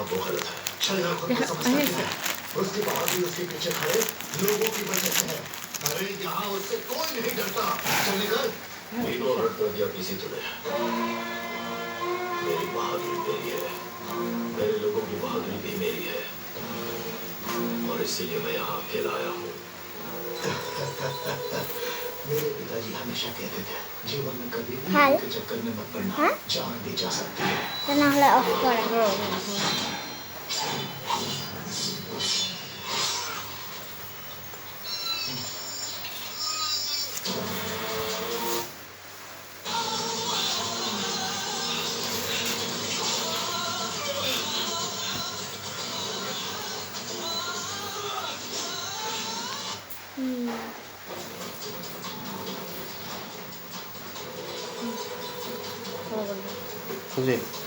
कहा वो गलत है। शायद खुद को समझता है उसकी बहादुरी उसके पीछे खड़े लोगों की वजह से है। अरे यहाँ उससे कोई नहीं डरता। चल निकल। तीनों हट कर दिया किसी तरह। मेरी बहादुरी मेरी है, मेरे लोगों की बहादुरी भी मेरी है, और इसीलिए मैं यहाँ अकेला आया हूँ। मेरे पिताजी हमेशा कहते थे जीवन में कभी भी के चक्कर में मत पड़ना, जान भी जा सकती है। जी